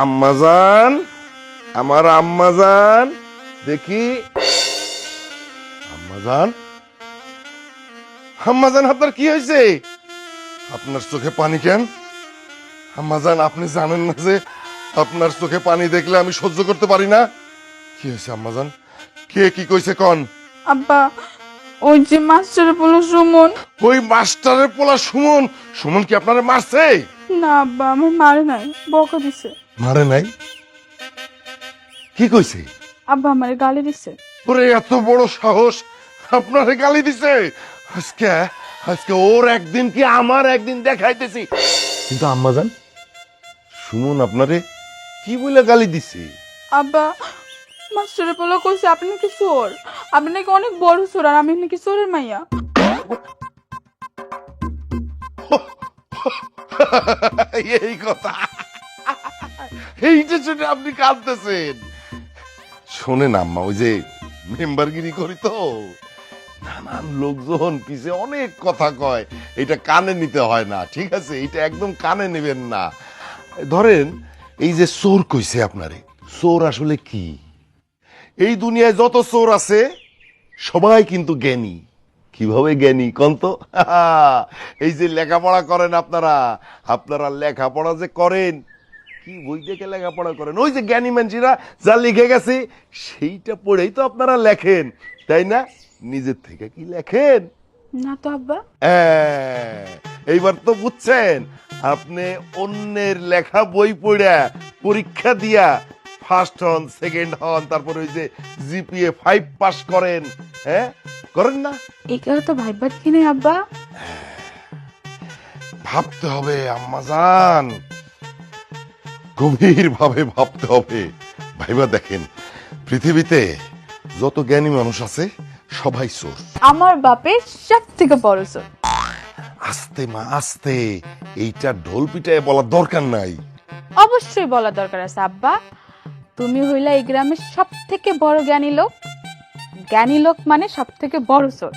আম্মাজান, আমার আম্মাজান, দেখি আম্মাজান। আম্মাজান, আপনার কি হয়েছে? আপনার চোখে পানি কেন? আম্মাজান, আপনি জানেন না যে আপনার চোখে পানি দেখলে আমি সহ্য করতে পারি না? কি হয়েছে আম্মাজান? কে কি কইছে কন? আব্বা, ওই যে মাস্টারের বলো সুমন। ওই মাস্টারের পোলা সুমন? সুমন কি আপনারে মারছে? না আব্বা, আমার মারে নাই, বকা দিছে। মারে নাই? কি কইছে? আব্বা আমারে গালি দিছে। ওরে এত বড় সাহস, আপনারে গালি দিছে? আজকে আজকে ওর একদিন কি আমার একদিন দেখাইতেছি। কিন্তু আম্মাজান, সুমন আপনারে কি বলে গালি দিছে? আব্বা, মাস্টারের বলো কইছে আপনি নাকি চোর, আপনি নাকি অনেক বড় চোর, আর আমি নাকি চোরের মাইয়া। এই কথা, এইটা শুনে আপনি কাঁদতেছেন? শোনেন আম্মা, ওই যে মেম্বারগিরি করি তো, নানান লোকজন পিছে অনেক কথা কয়, এটা কানে নিতে হয় না, ঠিক আছে? এটা একদম কানে নেবেন না। ধরেন এই যে চোর কইছে আপনারে, চোর আসলে কি? এই দুনিয়ায় যত চোর আছে সবাই কিন্তু জ্ঞানী। কিভাবে জ্ঞানী কোন তো? এই যে লেখাপড়া করেন আপনারা, আপনারা লেখাপড়া যে করেন, কি বই দেখে লেখাপড়া করেন? ওই যে জ্ঞানী মানুষেরা যা লিখে গেছে সেইটা পড়েই তো আপনারা লেখেন, তাই না? নিজের থেকে কি লেখেন? না তো আব্বা। হ্যাঁ, এইবার তো বুঝছেন। আপনি অন্যের লেখা বই পড়া পরীক্ষা দিয়া ফার্স্ট হন, সেকেন্ড হন, তারপরে ওই যে জিপিএ 5 পাস করেন, হ্যাঁ? করেন না? এগুলো তো ভাইবার কি নেই আব্বা। ভাবতে হবে আম্মাজান, গভীর ভাবে ভাবতে হবে। ভাইবা দেখেন, পৃথিবীতে যত জ্ঞানী মানুষ আছে সবাই চোর। আমার বাপের সব থেকে বড় চোর। আস্তে মা আস্তে, এইটা ঢোল পিটায় বলার দরকার নাই। অবশ্যই বলা দরকার আছে আব্বা। তুমি হইলা এই গ্রামের সব থেকে বড় জ্ঞানী লোক। জ্ঞানী লোক মানে সব থেকে বড় চোর।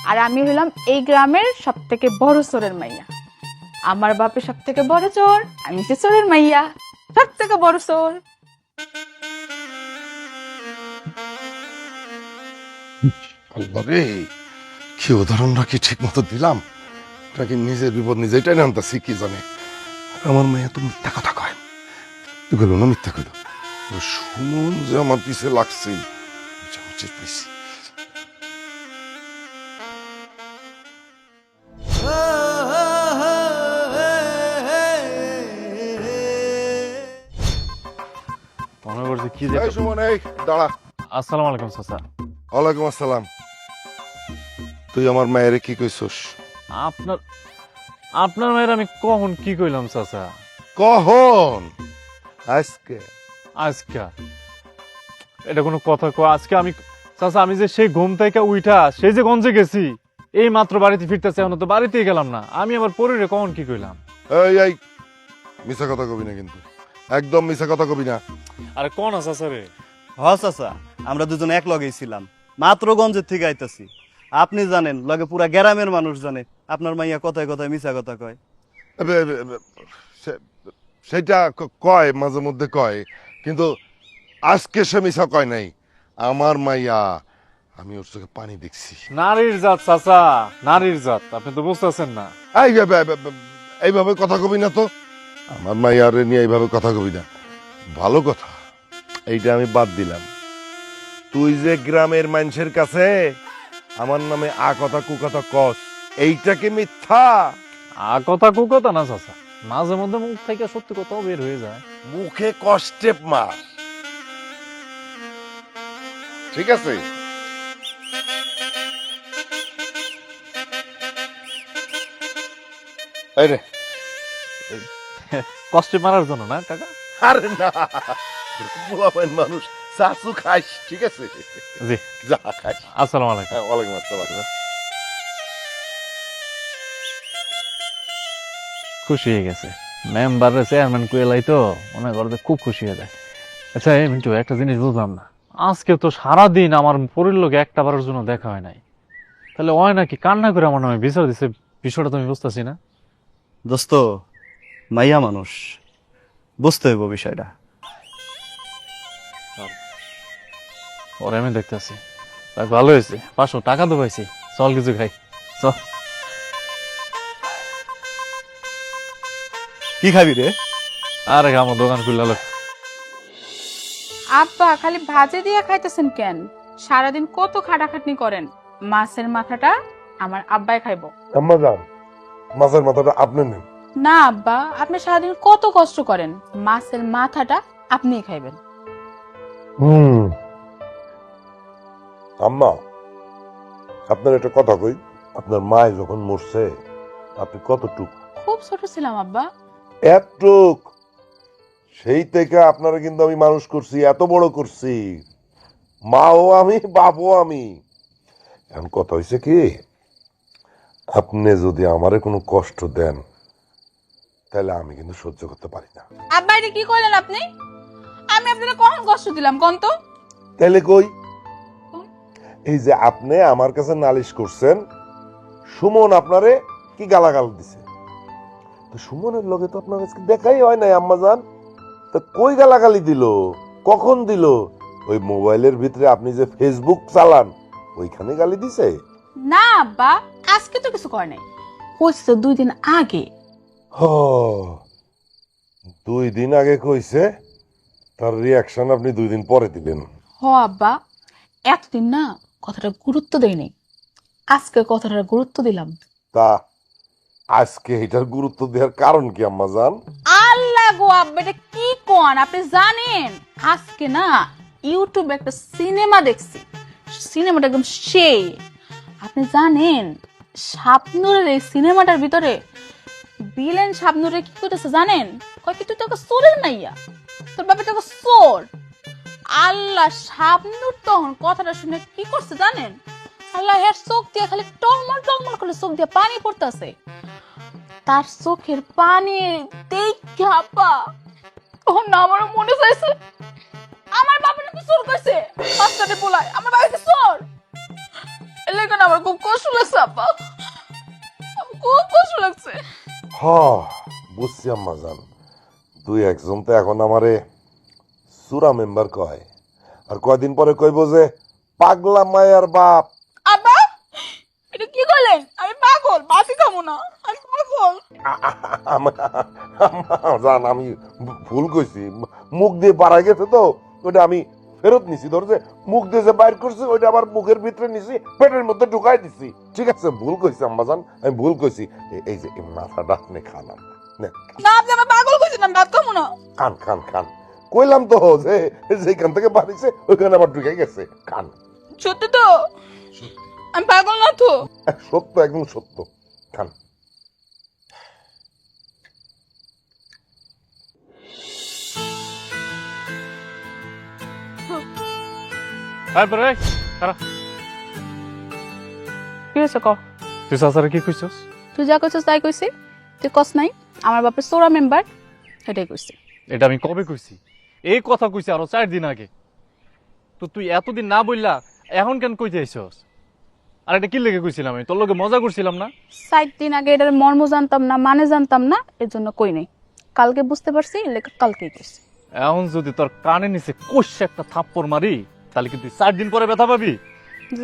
আর আমি হইলাম এই গ্রামের সব থেকে বড় চোরের মাইয়া। আমার বাপের সব থেকে বড় চোর, আমি সে চোরের মাইয়া, সব থেকে বড় চোর। আল্লাহ রে, কি উদাহরণটা কি ঠিক মতো দিলাম? নাকি নিজের বিপদ নিজেই টাইনে আনতাছি, কি জানে? আমার মেয়ে তো মিথ্যা কথা কয়। তুই কইল না মিথ্যা কইল? সুমন যে আমার পিছে লাগছে, উচিত পাইছি। মনে করছে কি যে এই সুমন, এই দাঁড়া। আসসালামু আলাইকুম চাচা। ওয়ালাইকুম আসসালাম। তুই আমার মায়ের কি কইছস? আপনার আপনার মায়ের আমি কখন কি কইলাম চাচা? কখন? আজকে? আজকা এটা কোনো কথা আজকে আমি চাচা, আমি যে সেই ঘুম থেকে উইঠা সেই যে গঞ্জে গেছি, এই মাত্র বাড়িতে ফিরতেছে, এখন তো বাড়িতেই গেলাম না। আমি আমার পরিরে কখন কি কইলাম? এই মিছা কথা কবি না কিন্তু, একদম মিছা কথা কবি না। আরে কোন চাচা রে? হ চাচা, আমরা দুজন এক লগেই ছিলাম, মাত্র গঞ্জের থেকে আইতাছি। আপনি জানেন, লগে পুরা গ্রামের মানুষ জানে আপনার মাইয়া কথায় কথায় মিছা কথা কয়। সেটা কয়, মাঝে মধ্যে কয়, কিন্তু আজকে সে মিছা কয় নাই। আমার মাইয়া, আমি ওর চোখে পানি দেখছি। নারীর জাত চাচা, নারীর জাত, আপনি তো বুঝতেছেন না। এইভাবে কথা কবি না তো। আমার মাইয়ারে নিয়ে এইভাবে কথা কবি না। ভালো কথা, এইটা আমি বাদ দিলাম। তুই যে গ্রামের মানুষের কাছে আমার নামে আ কথা কু কথা কস, এইটাকে মিথ্যা? কথা কু কথা না চাচা, মাঝে মধ্যে মুখ থেকে সত্যি কথাও বের হয়ে যায়। মুখে কষ্টে মার, ঠিক আছে? এই রে। কষ্টে মারার জন্য না কাকা? আরে না, পোলাপাইন মানুষ, চাচু খাইস, ঠিক আছে? জি, যা খাইস। আসসালামু আলাইকুম। হ্যাঁ, ওয়ালাইকুম আসসালাম। খুশি হয়ে গেছে মেম্বারের চেয়ারম্যান কুয়েলাই, তো মনে করতে খুব খুশি হয়ে যায়। আচ্ছা এই মিন্টু, একটা জিনিস বুঝলাম না, আজকে তো সারাদিন আমার পরির লোকে একটা বারের জন্য দেখা হয় নাই, তাহলে হয় নাকি কান্না করে আমার নামে বিচার দিছে? বিষয়টা তুমি বুঝতেছি না। দোস্ত, মাইয়া মানুষ, বুঝতে হইব বিষয়টা। ওরে আমি দেখতেছি ভালো হয়েছে, 500 টাকা তো পাইছি, চল কিছু খাই, চল। কি খাবি রে? আরে আমার দোকান খুললো। আব্বা খালি ভাজে দিয়ে খাইতেছেন কেন? সারাদিন কত খাটাখাটনি করেন, মাছের মাথাটা আমার আব্বাই খাইবো। আম্মা যান, মাছের মাথাটা আপনি নেন। না আব্বা, আপনি সারাদিন কত কষ্ট করেন, মাছের মাথাটা আপনিই খাইবেন। আম্মা, আপনার একটা কথা কই, আপনার মা যখন মরছে আপনি কতটুক? খুব ছোট ছিলাম আব্বা। একটুক। সেই থেকে আপনারা কিন্তু আমি মানুষ করছি, এত বড় করছি, মাও আমি বাপও আমি। এখন কথা হয়েছে কি, আপনি যদি আমারে কোনো কষ্ট দেন তাহলে আমি কিন্তু সহ্য করতে পারি না। আব্বা এটা কি কইলেন আপনি? আমি আপনাকে কখন কষ্ট দিলাম কোন তো? তাহলে কই, এই যে আপনি আমার কাছে নালিশ করছেন, সুমন আপনারে কি গালাগাল দিছে, তো সুমনের লগে তো আপনার আজকে দেখাই হয় নাই আম্মা জান, তা কই গালাগালি দিল, কখন দিল? ওই মোবাইলের ভিতরে আপনি যে ফেসবুক চালান ওইখানে গালি দিছে? না আব্বা, আজকে তো কিছু করে নাই, হইছে তো 2 দিন আগে। হ, 2 দিন আগে কইছে, তার রিয়াকশন আপনি 2 দিন পরে দিলেন। হ আব্বা, এতদিন না কথাটা গুরুত্ব দেই নাই, আজকে কথাটা গুরুত্ব দিলাম। তা আজকে এটার গুরুত্ব দেওয়ার কারণ কি আম্মা জান? আল্লাহ গো আব্বা, এটা কি কোন? আপনি জানেন আজকে না ইউটিউবে একটা সিনেমা দেখছি, সিনেমাটা একদম সেই। আপনি জানেন শাবনূরের এই সিনেমাটার ভিতরে ভিলেন শাবনূরে কি করতেছে জানেন? কয় কি তুই তো একটা চোরের মাইয়া, তোর বাবা তো একটা চোর। আল্লাহ, শাবনূর তখন কথাটা শুনে কি করছে জানেন? আল্লাহ, এর চোখ দিয়ে খালি টলমল টলমল করে চোখ দিয়ে পানি পড়তেছে। তার চোখের পানি দেখে আপা তখন না আমার মনে চাইছে আমার বাবা নাকি চোর কইছে, বাচ্চাটা পোলায় আমার বাবা কি চোর। এর লাগে না আমার খুব কষ্ট লাগছে আপা, আমার খুব কষ্ট লাগছে। হ, বুঝছি আম্মা জান, 2-1 জন তো এখন আমারে সুরা মেম্বার কয়, আর কয়দিন পরে কইব যে পাগলা মায়ার বাপ। আপা এটা কি করলেন? আমি পাগল, বাসি খামো না, আমি পাগল। জান আমি ভুল কইছি, মুখ দিয়ে বাড়াই গেছে তো ওটা আমি ফেরত নিছি, ধর যে মুখ দিয়ে যে বাইর করছে ওইটা আবার মুখের ভিতরে নিছি, পেটের মধ্যে ঢুকাই দিছি। ঠিক আছে, ভুল কইছি আম্মা জান, আমি ভুল কইছি। এই যে এই মাথাটা আপনি খান, নেন, না আপনি আমার পাগল কইছেন, আমি ভাত খামো না। খান খান খান, কইলাম তো যে যেখান থেকে বাড়িছে ওইখানে আবার ঢুকে গেছে, খান। সত্যি তো? আমি পাগল না তো? সত্য, একদম সত্য, খান। তারপরে খারাপ কি হয়েছে ক? তুই চাচারে কি কইছস? তুই যা কইছিস তাই কইছি, তুই কস নাই আমার বাপের সোরা মেম্বার, সেটাই কইছি। এটা আমি কবে কইছি? এই কথা কইছি আরো 4 দিন আগে। তো তুই এতদিন না বললা এখন কেন কইতে আইছস? আর এটা কি লেগে কইছিলাম? আমি তোর লগে মজা করছিলাম না? 7 দিন আগে এটার মর্ম জানতাম না, মানে জানতাম না, এর জন্য কই নাই। কালকে বুঝতে পারছি, লেখা কালকেই কইছি। এখন যদি তোর কানে নিচে কষে একটা থাপ্পড় মারি তাহলে কি তুই 4 দিন পরে ব্যথা পাবি?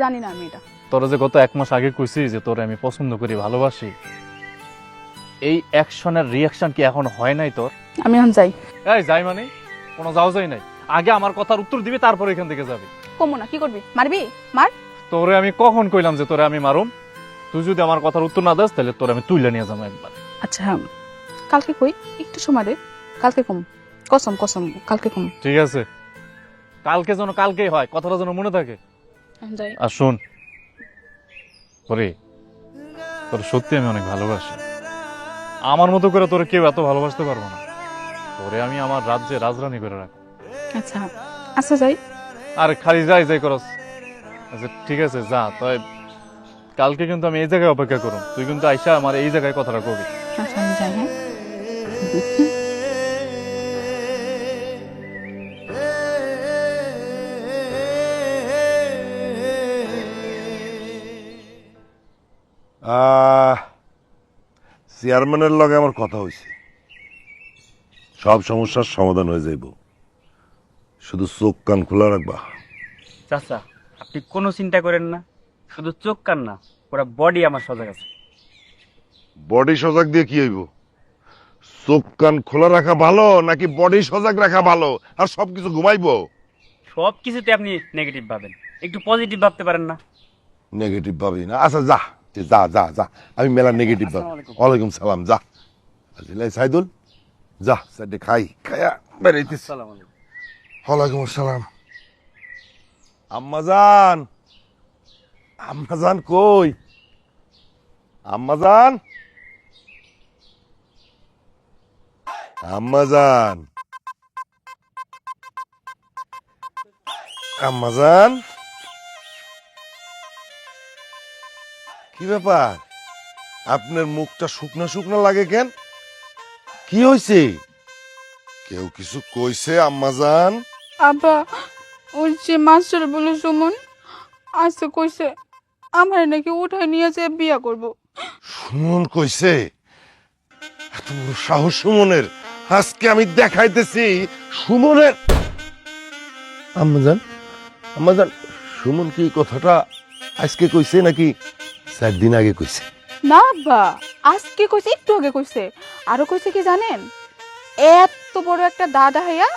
জানি না আমি এটা। তোরা যে গত 1 মাস আগে কইছি যে তোরে আমি পছন্দ করি, ভালোবাসি, এই অ্যাকশনের রিয়াকশন কি এখন হয় নাই তোর? আমি এখন যাই। এই যাই মানে কোনো যাও যাই নাই, আগে আমার কথার উত্তর দিবি তারপর এখান থেকে যাবি। কমো না, কি করবি? মারবি? মার। তোরে আমি কখন কইলাম যে তোরে আমি মারুম? তুই যদি আমার কথার উত্তর না দাস তাহলে তোরে আমি তুইলা নিয়ে যাবো একবার। আচ্ছা হ্যাঁ, কালকে কই, একটু সময় দে, কালকে কম, কসম কসম কালকে কম। ঠিক আছে, কালকে যেন কালকেই হয়, কথাটা যেন মনে থাকে। এখন যাই। আর শোন পরে, তোর সত্যি আমি অনেক ভালোবাসি। আমার মতো করে তোরে কেউ এত ভালোবাসতে পারবো না। তোরে আমি আমার রাজ্যে রাজরানী করে রাখ। আচ্ছা আচ্ছা যাই। আর খালি যাই যাই করস। আচ্ছা ঠিক আছে যা, তাই কালকে কিন্তু আমি এই জায়গায় অপেক্ষা করুম, তুই কিন্তু আইসা আমার এই জায়গায় কথাটা কবি। আচ্ছা আমি যাই। হ্যাঁ চেয়ারম্যানের লগে আমার কথা হয়েছে, সব সমস্যার সমাধান হয়ে যাইব, শুধু চোখ কান খোলা রাখবা। চাচা আপনি কোনো চিন্তা করেন না, শুধু চোখ কান না, পুরো বডি আমার সজাগ আছে। বডি সজাগ দিয়ে কি হইব? চোখ কান খোলা রাখা ভালো নাকি বডি সজাগ রাখা ভালো আর সবকিছু ঘুমাইবো? সব কিছুতে আপনি নেগেটিভ ভাবেন, একটু পজিটিভ ভাবতে পারেন না? নেগেটিভ ভাবি না? আচ্ছা যা যা যা যা, আমি মেলা নেগেটিভ ভাবি। ওয়ালাইকুম সালাম, যা আজিলাই সাইদুল, যা সাইডে খাই খায়া বেরাইতিস। ওয়ালাইকুম আসসালাম। আম্মাজান, আম্মাজান কই? আম্মাজান, আম্মাজান, আম্মাজান, কি ব্যাপার? আপনার মুখটা শুকনা শুকনা লাগে কেন? কি হয়েছে? কেউ কিছু কইছে আম্মাজান? আব্বা, ওই যে মাস্টার বলে সুমন আজকে কইছে আমার নাকি উঠায় নিয়ে যেয়ে বিয়া করব। সুমন কইছে? এত বড় সাহস সুমনের! আজকে আমি দেখাইতেছি সুমনের। আম্মাজান, আম্মাজান, সুমন কি এই কথাটা আজকে কইছে নাকি 4 দিন আগে কইছে? না আব্বা, আজকে কইছে, একটু আগে কইছে। আরো কইছে কি জানেন, এত বড় একটা দাদা হইয়া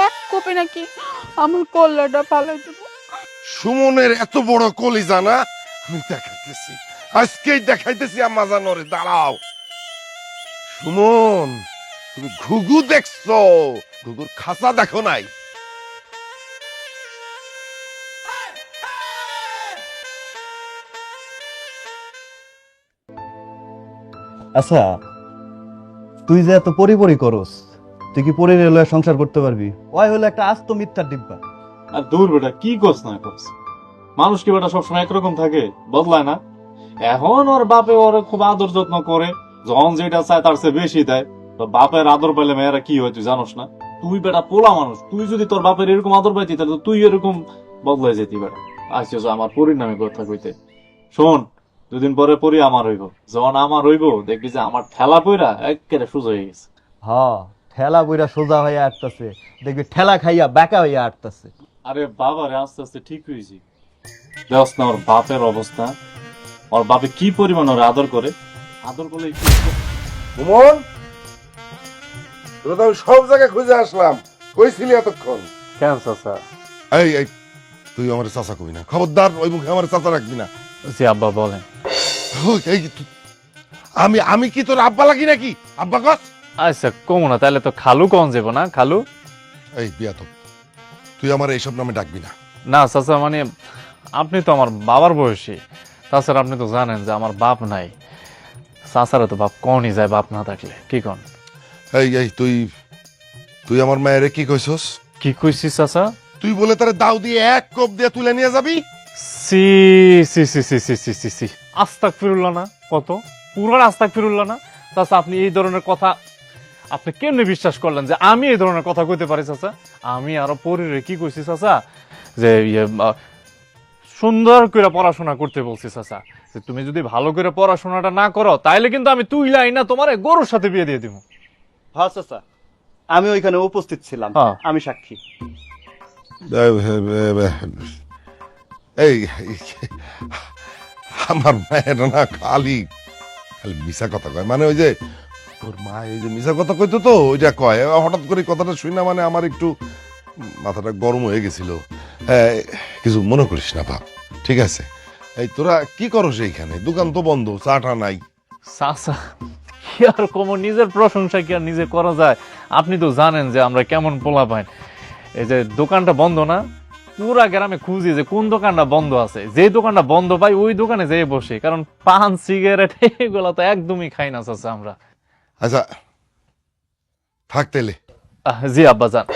এক কোপে নাকি আমার কল্লাটা ফালাই দেব। সুমনের এত বড় কলিজা না? আমি দেখাইতেছি, আজকেই দেখাইতেছি আম্মাজান ওরে, দাঁড়াও। সুমন, তুমি ঘুঘু দেখছো, ঘুঘুর খাঁচা দেখো নাই। আচ্ছা, তুই যে এত পরি করস, তুই কি পরি রেলওয়ে সংসার করতে পারবি? ওই হলো একটা আস্ত মিথ্যার ডিব্বা। আর দূর বেটা, কি করছ না করছ? মানুষ কি বেটা সবসময় একরকম থাকে? বদলায় না। এখন ওর বাপে ওর খুব আদর যত্ন করে, যখন যেটা চায় তার চেয়ে বেশি দেয়। তো বাপের আদর পাইলে মেয়েরা কি হয় তুই জানোস না? তুই বেটা পোলা মানুষ, তুই যদি তোর বাপের এরকম আদর পাইতি তাহলে তো তুই এরকম বদলাই যেতি বেটা। আসছিস আমার পরির নামে কথা কইতে। শোন, 2 দিন পরে পরি আমার হইব, যখন আমার হইব দেখবি যে আমার ঠেলা পইরা একেবারে সোজা হয়ে গেছে। হ্যাঁ, ঠেলা বইরা সোজা হইয়া আটতাছে, দেখবি ঠেলা খাইয়া বেকা হইয়া আটতাছে। আরে বাবা রে, আস্তে আস্তে ঠিক হয়েছি। দেখস না ওর বাপের অবস্থা, ওর বাপে কি পরিমাণ ওর আদর করে। আদর করলে সুমন, তোরা তো আমি সব জায়গায় খুঁজে আসলাম, কইছিলি এতক্ষণ? কেন চাচা? এই এই, তুই আমার চাচা কবি না, খবরদার ওই মুখে আমার চাচা রাখবি না। জি আব্বা বলেন। ওই, এই, আমি আমি কি তোর আব্বা লাগি নাকি? আব্বা কস? আচ্ছা কমো না, তাহলে তো খালু কন যাবো না? খালু? এই বিয়া তো, তুই আমার এইসব নামে ডাকবি না। না চাচা, মানে আপনি তো আমার বাবার বয়সী, তাছাড়া আপনি তো জানেন যে আমার বাপ নাই। চাচারা তো বাপ কনই যায় বাপ না থাকলে, কি কন? এই এই, তুই তুই আমার মায়েরে কি কইছস? কি কইছিস চাচা? তুই বলে তারে দাও দিয়ে এক কোপ দিয়ে তুলে নিয়ে যাবি? সি সি সি সি সি সি সি সি, আস্তাক ফিরুল্লাহ না, কত পুরান আস্তাক ফিরুল্লাহ না। চাচা আপনি এই ধরনের কথা আপনি কেমনে বিশ্বাস করলেন যে আমি এই ধরনের কথা কইতে পারি? চাচা আমি আরো পরিরে কি কইছি চাচা, যে সুন্দর করে পড়াশোনা করতে বলছি চাচা, যে তুমি যদি ভালো করে পড়াশোনাটা না করো তাইলে কিন্তু আমি তুইলাই না তোমার গরুর সাথে বিয়ে দিয়ে দিব। হ্যাঁ চাচা, আমি ওইখানে উপস্থিত ছিলাম, হ্যাঁ। আমি সাক্ষী। এই আমার মায়ের না খালি খালি মিশা কথা কয়, মানে ওই যে তোর মা এই যে মিশা কথা কইতো তো ওইটা কয়, হঠাৎ করে কথাটা শুই না, মানে আমার একটু মাথাটা গরম হয়ে গেছিল। কিছু মনে করিস না বাপ, ঠিক আছে? এই তোরা কি করস এইখানে? দোকান তো বন্ধ, চাটা নাই। চাচা কি আর কম, নিজের প্রশংসা কি আর নিজে করা যায়? আপনি তো জানেন যে আমরা কেমন পোলা পাই। এই যে দোকানটা বন্ধ না, পুরা গ্রামে খুঁজি যে কোন দোকানটা বন্ধ আছে, যে দোকানটা বন্ধ পাই ওই দোকানে যেয়ে বসে, কারণ পান সিগারেট এগুলো তো একদমই খাই না চাচা আমরা। আচ্ছা থাক তাইলে। জি আব্বা যান,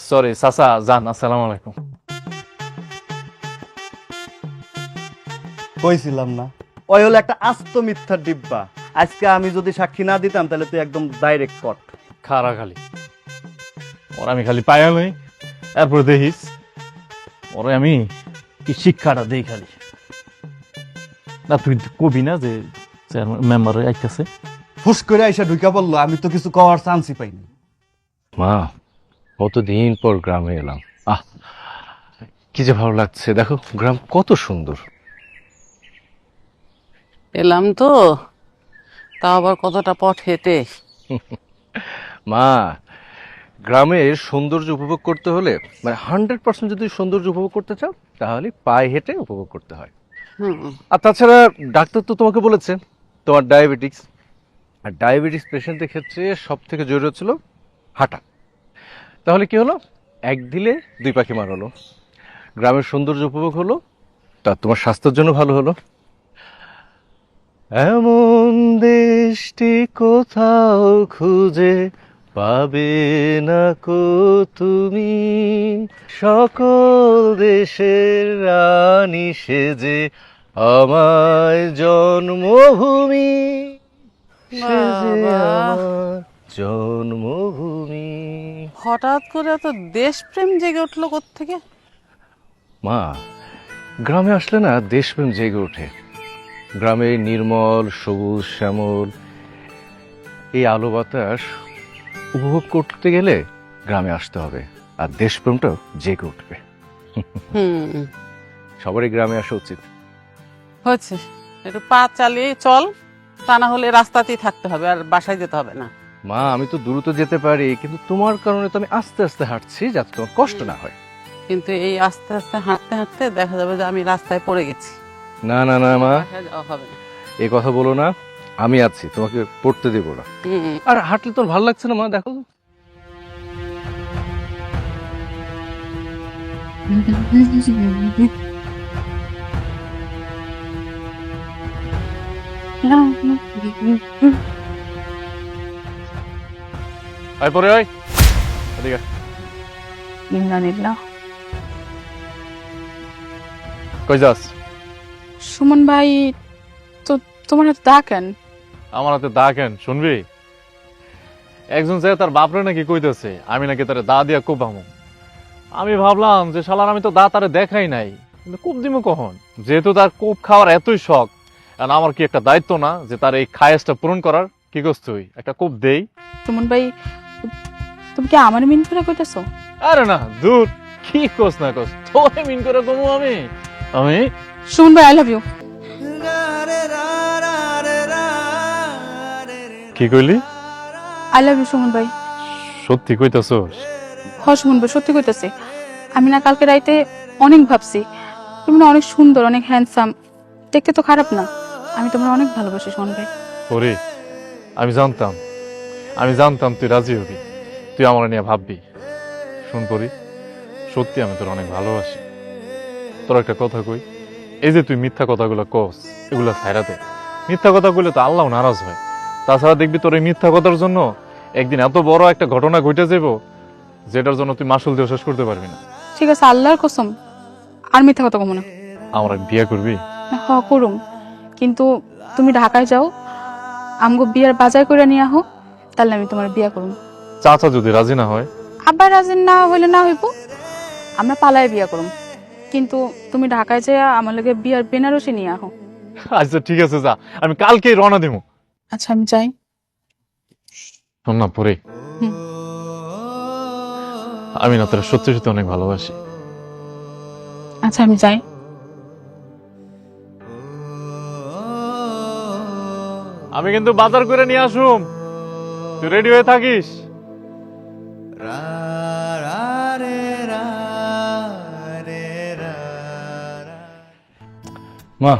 সরি চাচা যান, আসসালামু আলাইকুম। কইছিলাম না, ওই হলো একটা আস্ত মিথ্যার ডিব্বা। আজকে আমি যদি সাক্ষী না দিতাম তাহলে তুই একদম ডাইরেক্ট কট। খারা খালি ওর আমি খালি পায়া লই, এরপর দেখিস ওরে আমি কি শিক্ষাটা দেই খালি। না তুই কবি না যে মেম্বার আইতাছে, ফুস করে আইসা ঢুকা পড়লো, আমি তো কিছু কওয়ার চান্সই পাইনি। মা, কতদিন পর গ্রামে এলাম। আহ, কি যে ভালো লাগছে, দেখো গ্রাম কত সুন্দর। এলাম তো, তাও আবার কতটা পথ হেঁটে। মা, গ্রামের সৌন্দর্য উপভোগ করতে হলে মানে 100% যদি সৌন্দর্য উপভোগ করতে চাও তাহলে পায়ে হেঁটে উপভোগ করতে হয়। হুম। আর তাছাড়া ডাক্তার তো তোমাকে বলেছে তোমার ডায়াবেটিক্স, আর ডায়াবেটিস পেশেন্টের ক্ষেত্রে সব থেকে জরুরি হচ্ছিল হাঁটা। তাহলে কি হলো, এক দিলে দুই পাখি মার হলো, গ্রামের সৌন্দর্য উপভোগ হলো, তা তোমার স্বাস্থ্যের জন্য ভালো হলো। এমন দেশটি কোথাও খুঁজে পাবে না কো তুমি, সকল দেশের রানী সেজে আমায় জন্মভূমি, সেজে বাবা। আমার জন্মভূমি। হঠাৎ করে এত দেশপ্রেম জেগে উঠলো কোত্থেকে? মা, গ্রামে আসলে না দেশপ্রেম জেগে ওঠে। গ্রামে নির্মল সবুজ শ্যামল এই আলো বাতাস উপভোগ করতে গেলে গ্রামে আসতে হবে, আর দেশপ্রেমটাও জেগে উঠবে। হুম, সবারই গ্রামে আসা উচিত। হচ্ছে। একটু পা চালিয়ে চল, তা না হলে রাস্তাতেই থাকতে হবে, আর বাসায় যেতে হবে না। মা, আমি তো দ্রুত যেতে পারি, কিন্তু তোমার কারণে তো আমি আস্তে আস্তে হাঁটছি যাতে তোমার কষ্ট না হয়। কিন্তু এই আস্তে আস্তে হাঁটতে হাঁটতে দেখা যাবে যে আমি রাস্তায় পড়ে গেছি। না না না মা, বাসায় যাওয়া হবে না। এই কথা বলো না, আমি আছি, তোমাকে পড়তে দেবো না। হুম। আর হাঁটলে তোর ভালো লাগছে না মা, দেখো। আয় পরে আয়, এদিকে আয়। ইন্দ্রানিল্লাহ। কই যাস? সুমন ভাই, তো তোমার হাতে দা কেন? আমার হাতে দা কেন শুনবি? একজন যে তার বাপরে নাকি কইতেছে আমি নাকি তারে দা দিয়া খুব ভামু। আমি ভাবলাম যে শালার আমি তো দা তারে দেখাই নাই, কিন্তু কূপ দিমু কখন? যেহেতু তার কূপ খাওয়ার এতই শখ, আর আমার কি একটা দায়িত্ব না যে তার এই খায়েসটা পূরণ করার? কি করছ তুই, একটা কূপ দেই? সুমন ভাই, তুমি কি আমার মিন করে কইতেছো? আরে না দূর, কি কোস না কোস, তোরে মিন করে কমু আমি? আমি সুমন ভাই, আই লাভ ইউ। কি কইলি? আই লাভ ইউ সুমন ভাই। সত্যি কইতাছস? হ সুমন ভাই, সত্যি কইতেছি। আমি না কালকে রাইতে অনেক ভাবছি, তুমি না অনেক সুন্দর, অনেক হ্যান্ডসাম, দেখতে তো খারাপ না। আমি তোমার অনেক ভালোবাসি সুমন ভাই। ওরে, আমি জানতাম তুই রাজি হবি, তুই আমার নিয়ে ভাববি। শুন পরি, সত্যি আমি তোর অনেক ভালোবাসি। তোর একটা কথা কই, এই যে তুই মিথ্যা কথাগুলো কস, এগুলা ছাইরা দে। মিথ্যা কথা কইলে তো আল্লাহ নারাজ হয়। তাছাড়া দেখবি তোর এই মিথ্যা কথার জন্য একদিন এত বড় একটা ঘটনা ঘটে যাবো যেটার জন্য তুই মাসুল দিয়ে শেষ করতে পারবি না। ঠিক আছে, আল্লাহর কসম আর মিথ্যা কথা কমো না। আমার বিয়ে করবি? হ করুম, কিন্তু তুমি ঢাকায় যাও, আমগো বিয়ার বাজার করে নিয়ে আহো, তাহলে আমি তোমার বিয়া করুম। চাচা যদি রাজি না হয়? আবার রাজি না হইলে না হইব, আমরা পালায় বিয়া করুম, কিন্তু তুমি ঢাকায় যেয়ে আমার লগে বিয়ার বেনারসি নিয়ে আহো। আচ্ছা ঠিক আছে, যা, আমি কালকেই রওনা দিব। আচ্ছা আমি যাই। শোন না পরে, হুম। আমি না তোরা সত্যি সত্যি অনেক ভালোবাসি। আচ্ছা আমি যাই। আমি কিন্তু বাজার করে নিয়ে আসুম, তুই রেডি হয়ে থাকিস। মা,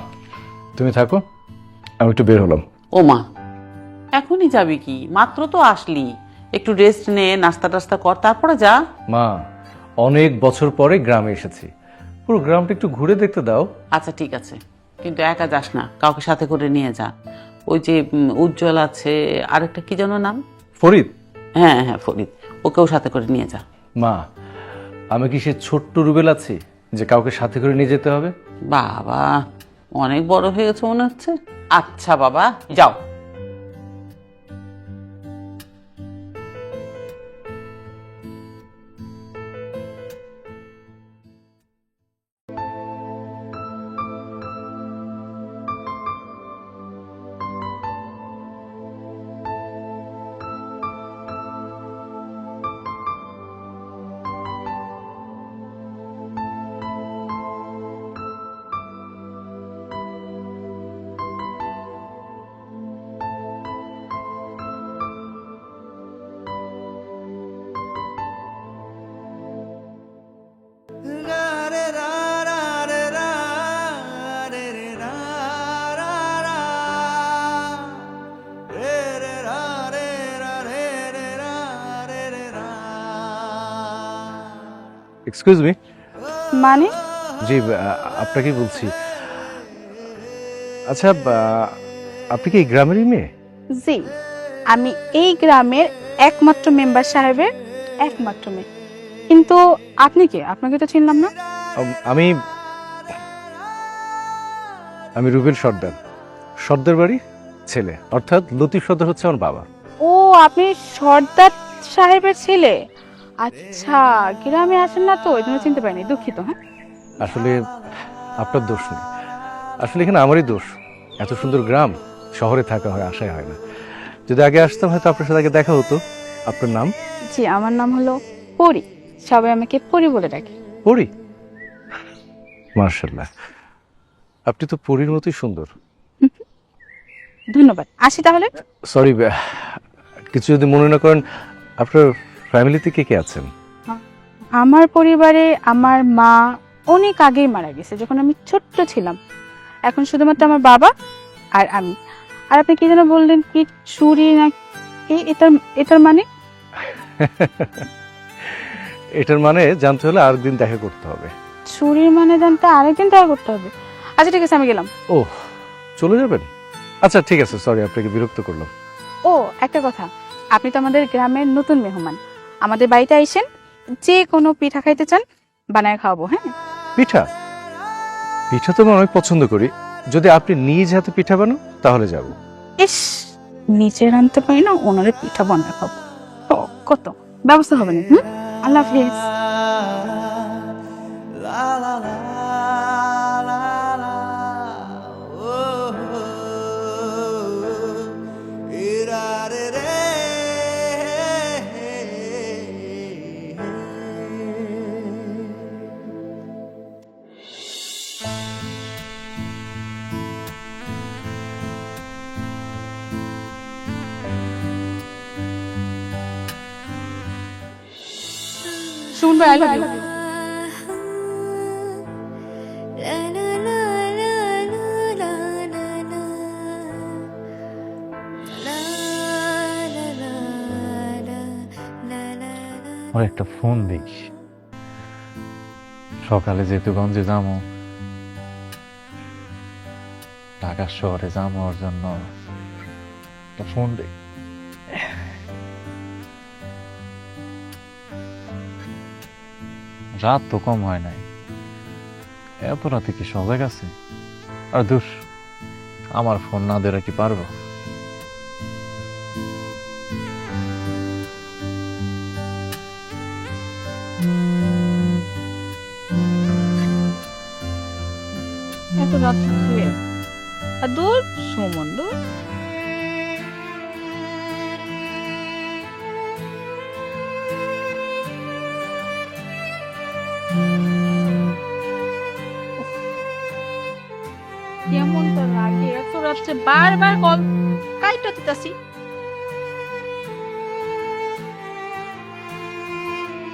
তুমি থাকো, আমি একটু বের হলাম। ও মা, এখনই যাবি কি? মাত্র তো আসলি, একটু রেস্ট নে, নাস্তা টাস্তা কর, তারপরে যা। মা, অনেক বছর পরে গ্রামে এসেছি, পুরো গ্রামটা একটু ঘুরে দেখতে দাও। আচ্ছা ঠিক আছে, কিন্তু একা যাস না, কাউকে সাথে করে নিয়ে যা। ওই যে উজ্জ্বল আছে, আরেকটা কি যেন নাম? ফরিদ। হ্যাঁ হ্যাঁ, ফরিদ, ওকেও সাথে করে নিয়ে যা। মা, আমি কি সে ছোট্ট রুবেল আছি যে কাউকে সাথে করে নিয়ে যেতে হবে? বাবা, অনেক বড় হয়ে গেছে মনে হচ্ছে। আচ্ছা বাবা, যাও। Excuse me. মানে জি, আপনাকেই বলছি। আচ্ছা, আপনি কি এই গ্রামেরই মেয়ে? জি, আমি এই গ্রামের একমাত্র মেম্বার সাহেবের একমাত্র মেয়ে। কিন্তু আপনি কে? আপনাকে তো চিনলাম না। আমি আমি রুবেল সর্দার, সর্দার বাড়ি ছেলে, অর্থাৎ লতিফ সর্দার হচ্ছে আমার বাবা। ও, আপনি সর্দার সাহেবের ছেলে? আচ্ছা, গ্রামে আসেন না তো, এই জন্য চিনতে পারিনি, দুঃখিত। হ্যাঁ, আসলে আপনার দোষ নেই, আসলে এখানে আমারই দোষ। এত সুন্দর গ্রাম শহরে থাকা হয়, আশাই হয় না। যদি আগে আসতাম হয়তো আপনার সাথে আগে দেখা হতো। আপনার নাম? জি, আমার নাম হলো পরি, সবাই আমাকে পরি বলে ডাকে। পরি? মার্শাল্লাহ, আপনি তো পরীর মতোই সুন্দর। ধন্যবাদ, আসি তাহলে। সরি, কিছু যদি মনে না করেন, আপনার ফ্যামিলিতে কে কে আছেন? আমার পরিবারে আমার মা অনেক আগেই মারা গেছে, যখন আমি ছোট্ট ছিলাম। এখন শুধুমাত্র আমার বাবা আর আমি। আর আপনি কি যেন বললেন, কি চুরি না কি? এটার এটার মানে? এটার মানে জানতে হলে আরেকদিন দেখা করতে হবে। চুরির মানে জানতে আরেকদিন দেখা করতে হবে? আচ্ছা ঠিক আছে, আমি গেলাম। ও, চলে যাবেন? আচ্ছা ঠিক আছে, সরি আপনাকে বিরক্ত করলাম। ও, একটা কথা, আপনি তো আমাদের গ্রামের নতুন মেহমান। আমাদের বাড়িতে আইসেন, যে কোনো পিঠা খাইতে চান বানায় খাওয়াবো। হ্যাঁ, পিঠা? পিঠা তো আমি অনেক পছন্দ করি। যদি আপনি নিজ হাতে পিঠা বানান তাহলে যাব। ইস, নিচে রানতে পারি না, ওনারে পিঠা বানায় খাবো? কত ব্যবস্থা হবে না। আল্লাহ হাফিজ। শুন ভাই, আই লাভ ইউ। ওর একটা ফোন দিই, সকালে যেহেতু গঞ্জে যাবো, ঢাকা শহরে যাবো, ওর জন্য একটা ফোন দিই। রাত তো কম হয় নাই, এত রাতে কি সজাগ আছে? আর দূর, আমার ফোন না দেওয়া কি পারবো? এত রাত শুয়ে আর দূর সুমন দূর। কেমন তো লাগে এত রাত্রে বারবার কল কাইটা দিতাছি।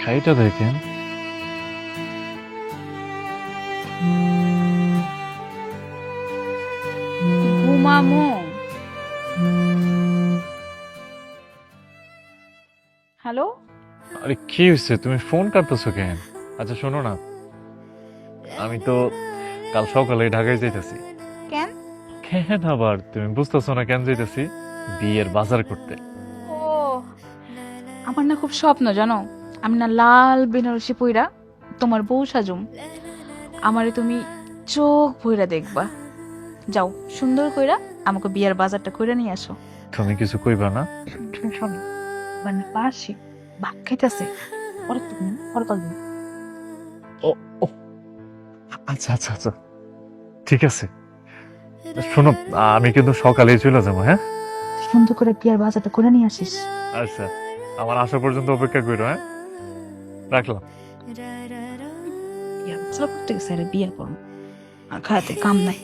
খাইটা দেখেন। ঘুমামো। হ্যালো, আরে কি হয়েছে, তুমি ফোন কাটতেছো কেন? আচ্ছা শোনো না, আমি তো কাল সকালে ঢাকায় যাইতেছি। কেন? কেন আবার, তুমি বুঝতেছো না কেন যাইতেছি? বিয়ের বাজার করতে। ও, আমার না খুব স্বপ্ন জানো, আমি না লাল বেনারসি পইরা তোমার বউ সাজুম। আমারে তুমি চোখ ভইরা দেখবা। যাও সুন্দর কইরা আমাকে বিয়ার বাজারটা কইরা নিয়ে আসো। তুমি কিছু কইবা না? শোনো, মানে পাশে ভাত খাইতেছে, পরে তুমি পরে কল দিন। ও ও, আচ্ছা আচ্ছা আচ্ছা, ঠিক আছে। শোনো, আমি কিন্তু সকালেই চলে যাবো। হ্যাঁ, সুন্দর করে বিয়ার বাজারটা করে নিয়ে আসিস। আচ্ছা, আমার আসা পর্যন্ত অপেক্ষা করো। হ্যাঁ, রাখলাম। বিয়ার বাজার করতে গেছে, আরে বিয়ে করুন আর খাতে কাম নাই।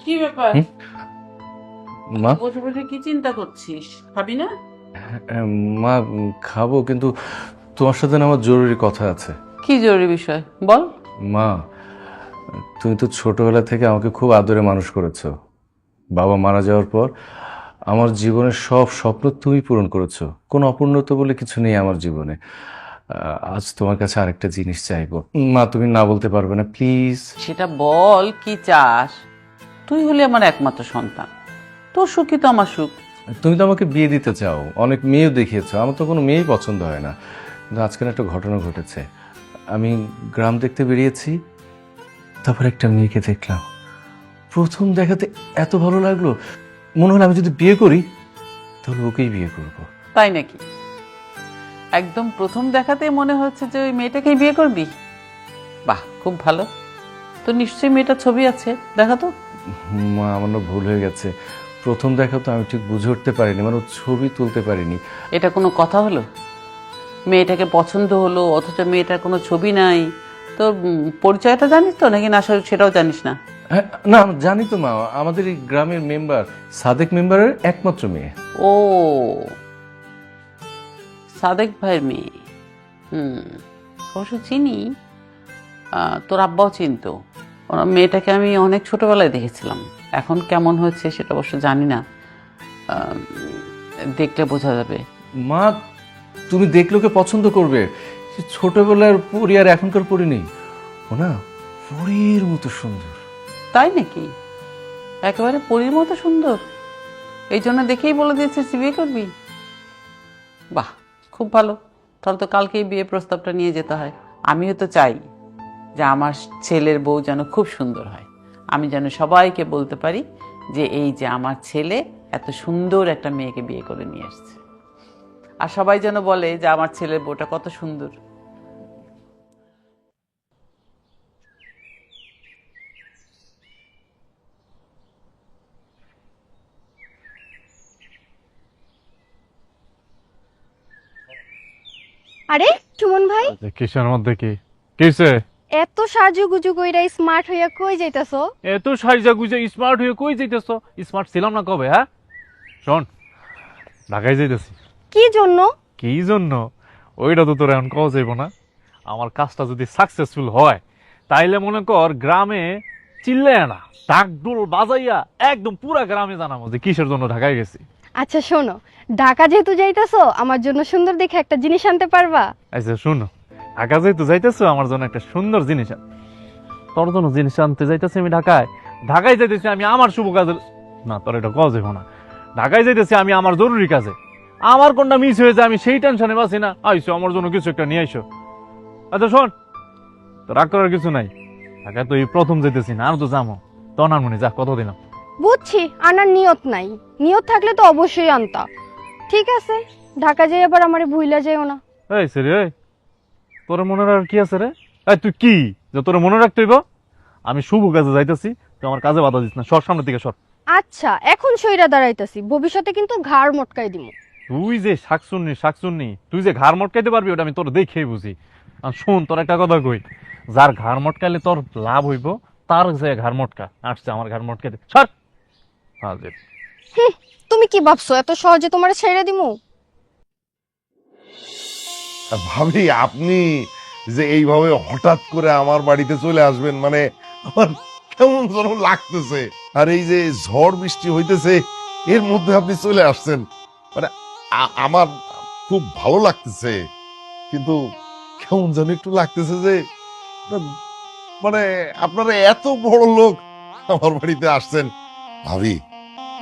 কি ব্যাপার? মা বসে বসে কি চিন্তা করছিস? খাবি না? মা খাবো, কিন্তু তোমার সাথে না আমার জরুরি কথা আছে। কি জরুরি বিষয় বল। মা, তুমি তো ছোটবেলা থেকে আমাকে খুব আদরে মানুষ করেছো। বাবা মারা যাওয়ার পর আমার জীবনের সব স্বপ্ন তুমি পূরণ করেছো। কোনো অপূর্ণতা বলে কিছু নেই আমার জীবনে। আজ তোমার কাছে আরেকটা জিনিস চাইবো। মা, তুমি না বলতে পারবে না প্লিজ? সেটা বল, কি চাস? তুই হলে আমার একমাত্র সন্তান, তোর সুখই তো আমার সুখ। তুমি তো আমাকে বিয়ে দিতে চাও, অনেক মেয়েও দেখিয়েছো, আমার তো কোনো মেয়েই পছন্দ হয় না। কিন্তু আজকে না একটা ঘটনা ঘটেছে। আমি গ্রাম দেখতে বেরিয়েছি, তারপর একটা মেয়েকে দেখলাম। প্রথম দেখাতে এত ভালো লাগলো, মনে হলো আমি যদি বিয়ে করি তাহলে ওকেই বিয়ে করবো। তাই নাকি? একদম প্রথম দেখাতে মনে হচ্ছে যে ওই মেয়েটাকেই বিয়ে করবি? বাহ, খুব ভালো। তো নিশ্চয়ই মেয়েটার ছবি আছে, দেখা তো। মা, আমার না ভুল হয়ে গেছে। প্রথম দেখা তো আমি ঠিক বুঝে উঠতে পারিনি, মানে ওর ছবি তুলতে পারিনি। এটা কোনো কথা হলো? মেয়েটাকে পছন্দ হলো অথচ মেয়েটার কোনো ছবি নাই। তোর পরিচয়টা জানিস তো নাকি না সেটাও জানিস না? হ্যাঁ, না জানি তো মা, আমাদের এই গ্রামের মেম্বার, সাদেক মেম্বারের একমাত্র মেয়ে। ও, সাদেক ভাইয়ের মেয়ে। অবশ্য চিনি, তোর আব্বাও চিনতো। ওনার মেয়েটাকে আমি অনেক ছোটবেলায় দেখেছিলাম। এখন কেমন হয়েছে সেটা অবশ্য জানি না, দেখলে বোঝা যাবে। মা, তুমি দেখলে ওকে পছন্দ করবে। সে ছোটবেলার পরি আর এখনকার পরি নেই, ও না পরীর মতো সুন্দর। তাই নাকি? একেবারে পরীর মতো সুন্দর, এই জন্য দেখেই বলে দিয়েছিস বিয়ে করবি? বাহ, খুব ভালো। তাহলে তো কালকেই বিয়ে প্রস্তাবটা নিয়ে যেতে হয়। আমিও তো চাই যে আমার ছেলের বউ যেন খুব সুন্দর হয়। আমি যেন সবাইকে বলতে পারি যে এই যে আমার ছেলে এত সুন্দর একটা মেয়েকে বিয়ে করে নিয়ে আসছে, আর সবাই যেন বলে যে আমার ছেলের বউটা কত সুন্দর। আরে সুমন ভাই, কিসের মধ্যে কি কিসে? এত সাজুগুজু কইরা স্মার্ট হইয়া কই যাইতাছো? এত সাইজা গুজে স্মার্ট হয়ে কই যাইতেছ? স্মার্ট ছিলাম না কবে? হ্যাঁ শোন, ঢাকায় যাইতেছি। কি জন্য? কি জন্য ওইটা তো তোর এখন কওয়া যাইব না। আমার কাজটা যদি সাকসেসফুল হয় তাইলে মনে কর গ্রামে চিল্লায় না, ঢাকঢোল বাজাইয়া একদম পুরা গ্রামে জানাবো যে কিসের জন্য ঢাকায় গেছি। আচ্ছা শোনো, ঢাকা যেহেতু যাইতাছো আমার জন্য সুন্দর দেখে একটা জিনিস আনতে পারবা? আচ্ছা শুনো, ঢাকা যেহেতু যাইতেছো আমার জন্য একটা সুন্দর জিনিস তোর জন্য জিনিস আনতে যাইতেছি আমি ঢাকায়। ঢাকায় যাইতেছি আমি আমার শুভ কাজে, না তোর এটা কওয়া যাইব না। ঢাকায় যাইতেছি আমি আমার জরুরি কাজে। আমার কোনটা মিস হয়ে যায় আমি সেই টেনশনে বাঁচি না। আইসো আমার জন্য কিছু একটা নিয়ে আইসো। আচ্ছা শোন, তো রাগ করার কিছু নাই। ঢাকায় তো এই প্রথম যেতেছি না, আর তো যাবো। তো না মনে যা, কত দিলাম। বুঝছি আনার নিয়ত নাই, নিয়ত থাকলে তো অবশ্যই আনতা। ঠিক আছে, ঢাকা যাই আবার আমারে ভুইলা যাইও না। এই সেরে, এই তোর মনে রাখার কি আছে রে? এই তুই কি যে তোর মনে রাখতে হইব? আমি শুভ কাজে যাইতেছি, তুই আমার কাজে বাধা দিস না। সর সামনের দিকে সর। আচ্ছা এখন সইরা দাঁড়াইতাছি, ভবিষ্যতে কিন্তু ঘাড় মটকাই দিমু। তুই যে শাকচুন্নি তুই যে ঘাড় মটকাইতে পারবি ওটা আমি তোর দেখেই বুঝি। আর শোন, তোর একটা কথা কই, যার ঘাড় মটকাইলে তোর লাভ হইব তার যে ঘাড় মটকা আসছে আমার ঘাড় মটকাইতে। সর। হাজির। তুমি কি ভাবছো এত সহজে তোমারে ছেড়ে দিমু? ভাবি, আপনি যে এইভাবে হঠাৎ করে আমার বাড়িতে চলে আসবেন, মানে আমার কেমন যেন লাগতেছে। আর এই যে ঝড় বৃষ্টি হইতেছে এর মধ্যে আপনি চলে আসছেন, মানে আমার খুব ভালো লাগতেছে। কিন্তু কেমন যেন একটু লাগতেছে যে মানে আপনারা এত বড় লোক আমার বাড়িতে আসছেন। ভাবি,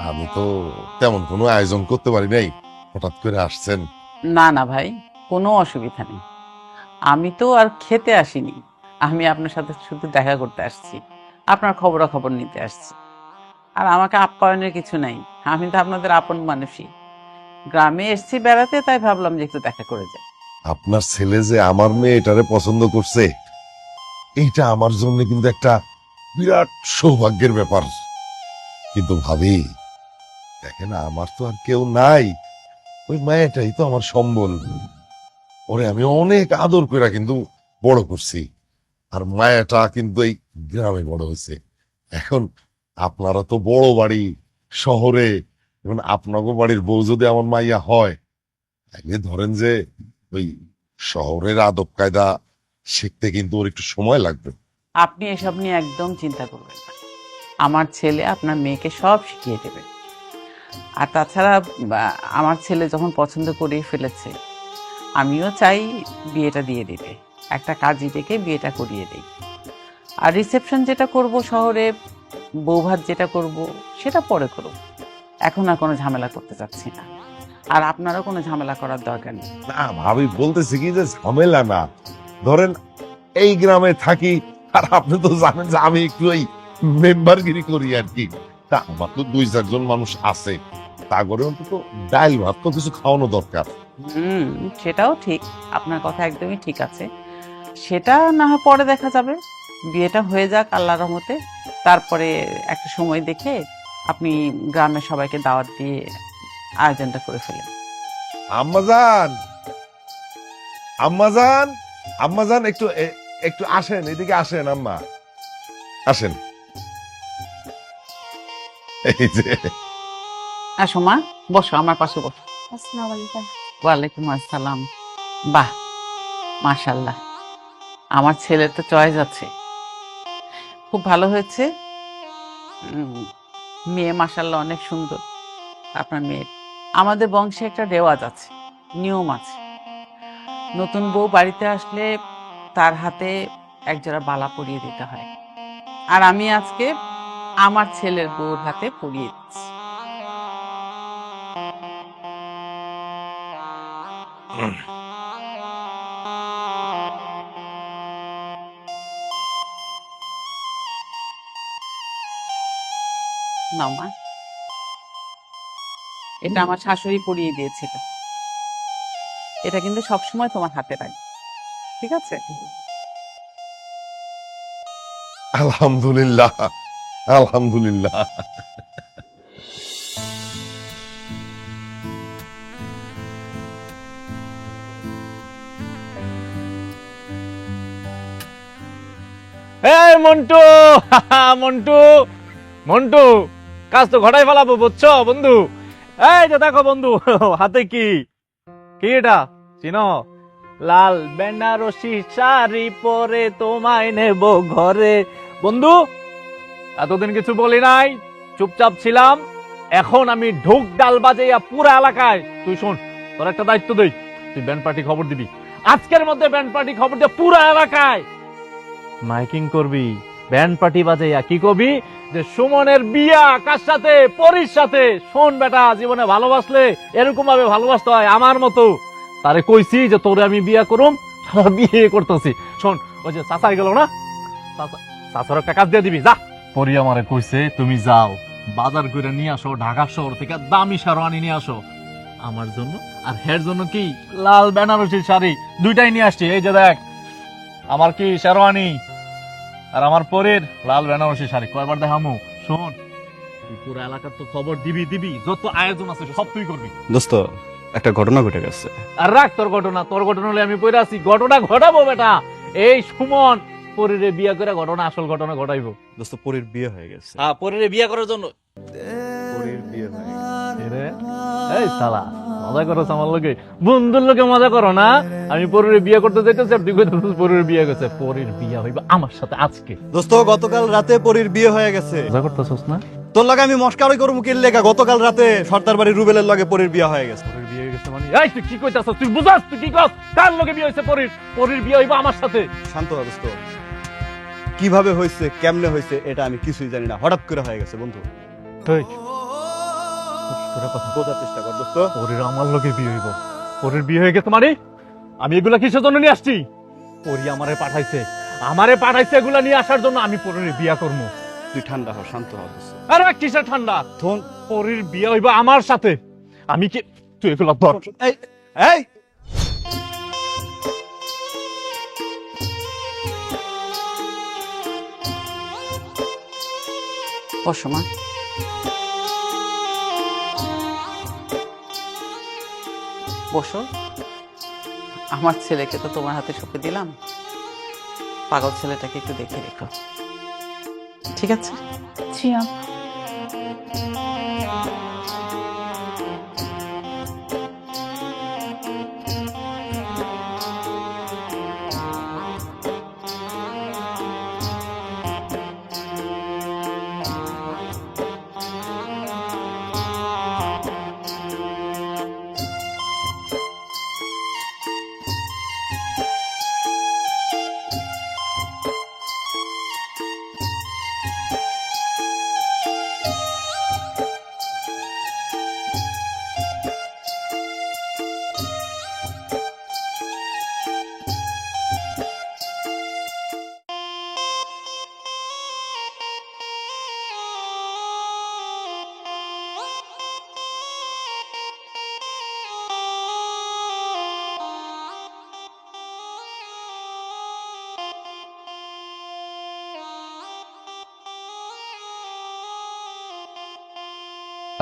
আমি তো তেমন কোনো আয়োজন করতে পারি নাই, হঠাৎ করে আসছেন। না না ভাই, কোনো অসুবিধা নেই। আমি তো আর খেতে আসিনি, আমি আপনার সাথে শুধু দেখা করতে আসছি, আপনার খবরাখবর নিতে আসছি। আর আমাকে আপ্যায়নের কিছু নাই, আমি তো আপনাদের আপন মানুষই। গ্রামে এসছি বেড়াতে, তাই ভাবলাম যে একটু দেখা করে যাই। আপনার ছেলে যে আমার মেয়েটারে পছন্দ করছে, এইটা আমার জন্য কিন্তু একটা বিরাট সৌভাগ্যের ব্যাপার। কিন্তু ভাবি দেখেন, আমার তো আর কেউ নাই, ওই মায়াটাই তো আমার সম্বল। ওরে আমি অনেক আদর করে কিন্তু বড় করছি, আর মায়াটা কিন্তু এই গ্রামে বড় হয়েছে। এখন আপনারা তো বড় বাড়ি শহরে, এবং আপনাকে বাড়ির বউ যদি আমার মাইয়া হয়, আগে ধরেন যে ওই শহরের আদব কায়দা শিখতে কিন্তু ওর একটু সময় লাগবে। আপনি এসব নিয়ে একদম চিন্তা করবেন না, আমার ছেলে আপনার মেয়েকে সব শিখিয়ে দেবে। আর তাছাড়া আমার ছেলে যখন পছন্দ করেই ফেলেছে, আমিও চাই বিয়েটা দিয়ে দিতে, একটা কাজী ডেকে বিয়েটা করিয়ে দিই। আর রিসেপশন যেটা করব শহরে, বৌভাত যেটা করব সেটা পরে করব, এখন আর কোনো ঝামেলা করতে চাচ্ছি না। আর আপনারও কোনো ঝামেলা করার দরকার নেই। না ভাবি, বলতেছি কি যে ঝামেলা না, ধরেন এই গ্রামে থাকি, আর আপনি তো জানেন যে আমি একটু ওই মেম্বারগিরি করি আর কি। তা আমার তো 2-4 জন মানুষ আছে, তা করে অন্তত ডাল ভাত তো কিছু খাওয়ানো দরকার। সেটাও ঠিক, আপনার কথা একদমই ঠিক আছে। সেটা না হয় পরে দেখা যাবে, বিয়েটা হয়ে যাক আল্লাহর রহমতে, তারপরে একটা সময় দেখে আপনি গ্রামের সবাইকে দাওয়াত দিয়ে আয়োজনটা করে ফেলেন। আম্মাজান, আম্মাজান, আম্মাজান, একটু একটু আসেন, এদিকে আসেন আম্মা, আসেন। এই যে আসো মা, বসো আমার পাশে বসো। আসসালামু আলাইকুম। ওয়ালাইকুম আসসালাম। বাহ, মাশাল্লাহ, আমার ছেলের তো চয়েস আছে, খুব ভালো হয়েছে। মেয়ে মাশাল্লাহ অনেক সুন্দর আপনার মেয়ে। আমাদের বংশে একটা রেওয়াজ আছে, নিয়ম আছে, নতুন বউ বাড়িতে আসলে তার হাতে একজোড়া বালা পরিয়ে দিতে হয়। আর আমি আজকে আমার ছেলের বউর হাতে পরিয়ে দিচ্ছি। নাও মা, এটা আমার শাশুড়ি পরিয়ে দিয়েছিল, এটা কিন্তু সবসময় তোমার হাতে রাখবে, ঠিক আছে? আলহামদুলিল্লাহ, আলহামদুলিল্লাহ। এই মন্টু, মন্টু, মন্টু, কাজ তো ঘটাই ফেলাবো বুঝছো বন্ধু। এই যে দেখো বন্ধু, হাতে কি কি এটা চিনো? লাল বেনারসি শাড়ি পরে তোমায় নেব ঘরে। বন্ধু, এতদিন কিছু বলি নাই, চুপচাপ ছিলাম, এখন আমি ঢোক ডাল বাজাইয়া পুরা এলাকায়। তুই শোন, তোর একটা দায়িত্ব দেই, তুই ব্যান্ড পার্টি খবর দিবি, আজকের মধ্যে ব্যান্ড পার্টি খবর দিয়ে পুরা এলাকায় মাইকিং করবি, ব্যান্ড পার্টি বাজাইয়া কি কবি যে সুমনের বিয়া কার সাথে? পরির সাথে। শোন বেটা, জীবনে ভালোবাসলে এরকম ভাবে ভালোবাসতে হয় আমার মতো। তারে কইছি যে তোরে আমি বিয়া করুম, বিয়ে করতেছি। শোন, ওই যে চাচাই গেল না, চাচার একটা কাজ দিয়ে দিবি, যা। পরি আমারে কইছে তুমি যাও বাজার করে নিয়ে আসো, ঢাকা শহর থেকে দামি শেরওয়ানি নিয়ে আসো আমার জন্য, আর হের জন্য কি লাল বেনারসি শাড়ি দুইটাই নিয়ে আসছি। এই যে দেখ, আমার কি শেরওয়ানি আর আমার পরের লাল বেনারসি শাড়ি, কয়বার দেখামু? শোন, তুই পুরো এলাকার তো খবর দিবি, যত আয়োজন আছে সব তুই করবি। দোস্ত, একটা ঘটনা ঘটে গেছে। আর রাখ তোর ঘটনা, তোর ঘটনা হলে আমি পড়ে আছি, ঘটনা ঘটাবো বেটা। এই সুমন পরের বিয়ে করে ঘটনা, আসল ঘটনা ঘটাইবো। দোস্ত, পরীর বিয়ে হয়ে গেছে। হ্যাঁ, পরের বিয়ে করার জন্য পরীর বিয়ে হয়ে গেছে। এই শালা, মজা করো আমার লোকে, বন্ধুর লোকে মজা করো না। আমি পরের বিয়ে করতে যাইতেছি আর তুই কইতেছিস পরের বিয়ে গেছে। পরের বিয়ে হইবে আমার সাথে আজকে। দোস্ত, গতকাল রাতে পরীর বিয়ে হয়ে গেছে। মজা করতেছস না? তোর লগে আমি মস্কারই করবো কি লেগা? গতকাল রাতে সর্দার বাড়ি রুবেলের লগে পরীর বিয়ে হয়ে গেছে। পরের বিয়ে গেছে মানে? এই তুই কি কইতাছস? তুই বুঝাস, তুই কি কস? কার লগে বিয়ে হইছে পরের? পরের বিয়ে হইবে আমার সাথে। শান্ত হ দোস্ত, কিভাবে হয়েছে, কেমনে হয়েছে এটা আমি কিছুই জানি না, হঠাৎ করে হয়ে গেছে বন্ধু। এই তোরা কথা বোঝার চেষ্টা কর দোস্ত। পরের আমার লগে বিয়ে হইব, পরের বিয়ে হয়ে গেছে মানে? আমি এগুলা কিসের জন্য নিয়ে আসছি? পরি আমারে পাঠাইছে এগুলা নিয়ে আসার জন্য। আমি পরের বিয়া করবো। তুই ঠান্ডা হ, শান্ত হ দোস্ত। আরে কিসের ঠান্ডা? পরের বিয়ে হইব আমার সাথে। আমি কি, তুই এগুলা ধর। এই এই বসো মা। বসো। আমার ছেলেকে তো তোমার হাতে সঁপে দিলাম, পাগল ছেলেটাকে একটু দেখে রেখো, ঠিক আছে? জি আপা।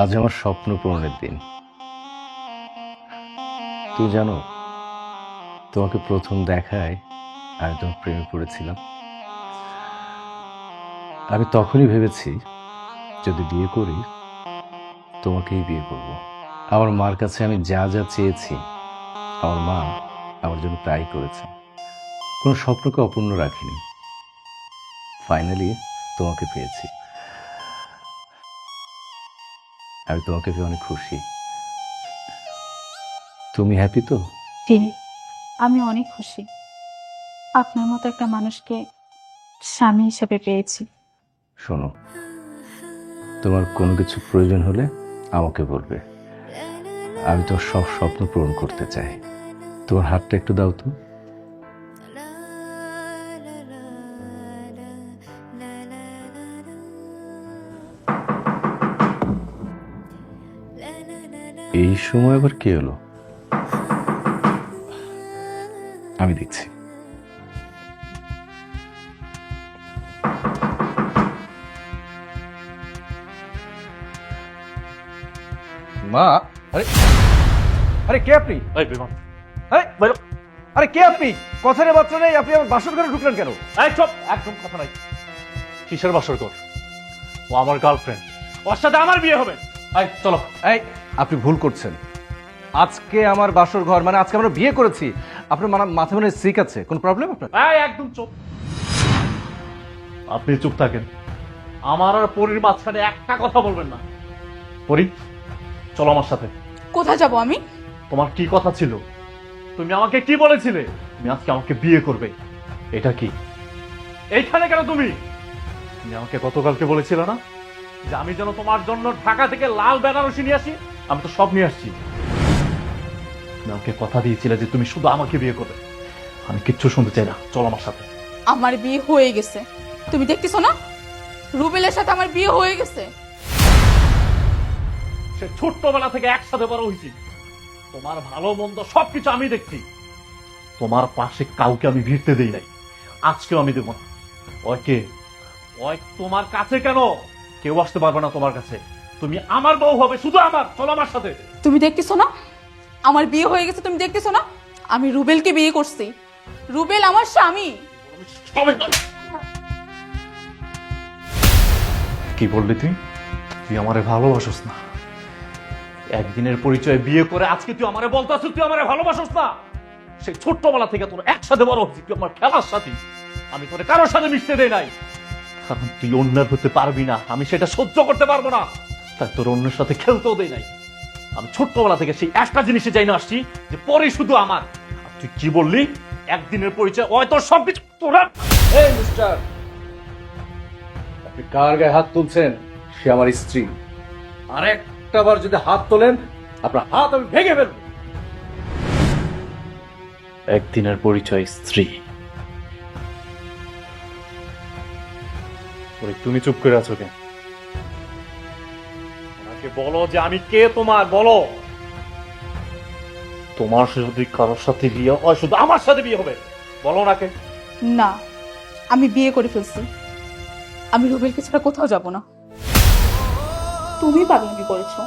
আজ আমার স্বপ্ন পূরণের দিন। তুই জানো, তোমাকে প্রথম দেখায় আমি তোমার প্রেমে পড়েছিলাম। আমি তখনই ভেবেছি যদি বিয়ে করি তোমাকেই বিয়ে করব। আমার মার কাছে আমি যা যা চেয়েছি আমার মা আমার জন্য তাই করেছে, কোনো স্বপ্নকে অপূর্ণ রাখিনি। ফাইনালি তোমাকে পেয়েছি। আমি তোমাকে পেয়ে অনেক খুশি। তুমি হ্যাপি তো? জি, আমি অনেক খুশি আপনার মতো একটা মানুষকে স্বামী হিসেবে পেয়েছি। শোনো, তোমার কোনো কিছু প্রয়োজন হলে আমাকে বলবে। আমি তোমার সব স্বপ্ন পূরণ করতে চাই। তোমার হাতটা একটু দাও তো। এই সময় আবার কি হলো? আমি দেখছি। মা, আরে আরে কে আপনি? এই বিমান, আরে বাইরো। আরে কে আপনি? কথা নেই বার্তা নেই, আপনি আমার বাসর ঘরে ঢুকলেন কেন? এই চুপ, একদম কথা নাই। কিসের বাসর কর? ও আমার গার্লফ্রেন্ড, ওর সাথে আমার বিয়ে হবে। এই চলো। এই আপনি ভুল করছেন। আজকে আমার বাসর ঘর, মানে আজকে আমরা বিয়ে করেছি। আপনার মাথা মনে সিক আছে, কোন প্রবলেম আপনার? এই একদম চুপ। আপনি চুপ থাকেন। আমার আর পরীর মাঝখানে একটা কথা বলবেন না। পরী, চলো আমার সাথে। কোথায় যাব আমি? তোমার কি কথা ছিল? তুমি আমাকে কি বলেছিলে? তুমি আজকে আমাকে বিয়ে করবে। এটা কি? এইখানে কেন তুমি? তুমি আমাকে গতকালকে বলেছিলে না যে আমি যেন তোমার জন্য ঢাকা থেকে লাল বেনারসি নিয়ে আসি? আমি তো সব নিয়ে আসছি। তুমি আমাকে কথা দিয়েছিলে যে তুমি শুধু আমাকে বিয়ে করবে। আমি কিচ্ছু শুনতে চাই না, চলো আমার সাথে। আমার বিয়ে হয়ে গেছে, তুমি দেখতেছো না? রুবেলের সাথে আমার বিয়ে হয়ে গেছে। সে ছোট্টবেলা থেকে একসাথে বড় হয়েছি। তোমার ভালো মন্দ সবকিছু আমি দেখছি। তোমার পাশে কাউকে আমি ভিড়তে দেই নাই, আজকেও আমি দেবো না। ওই কে? ওই তোমার কাছে কেন? কেউ আসতে পারবে না তোমার কাছে। তুমি আমার বউ হবে, শুধু আমার। চলো আমার সাথে। তুমি দেখতেছো না আমার বিয়ে হয়ে গেছে? তুমি দেখতেছো না আমি রুবেলকে বিয়ে করছি? রুবেল আমার স্বামী। কি বললি তুই? তুই আমারে ভালোবাসোস না? একদিনের পরিচয় বিয়ে করে আজকে তুই আমারে বলতাছ তুই আমারে ভালোবাসোস না? সেই ছোট্টবেলা থেকে তোর একসাথে বড় হচ্ছি, তুই আমার খেলার সাথী। আমি তোরে কারোর সাথে মিশতে দেই নাই, কারণ তুই অন্যের হতে পারবি না। আমি সেটা সহ্য করতে পারবো না, তাই তোর অন্যের সাথে খেলতেও দেই নাই। আমি ছোট্টবেলা থেকে সেই একটা জিনিসে যাই না আসছি যে পরে শুধু আমার। আর তুই কি বললি? একদিনের পরিচয় ওই তোর সবকিছু তোরা। এই মিস্টার, আপনি কার গায়ে হাত তুলছেন? সে আমার স্ত্রী। আর একটা বার যদি হাত তোলেন আপনার হাত আমি ভেঙে ফেলবো। একদিনের পরিচয় স্ত্রী? তুমি চুপ করে আছো কেন? আমাকে বলো যে আমি কে তোমার, বলো। তোমার যদি কারোর সাথে বিয়ে হয় শুধু আমার সাথে বিয়ে হবে, বলো না কে? না, আমি বিয়ে করে ফেলছি। আমি রুবেলকে ছাড়া কোথাও যাব না। তুমি পাগলামি করেছো,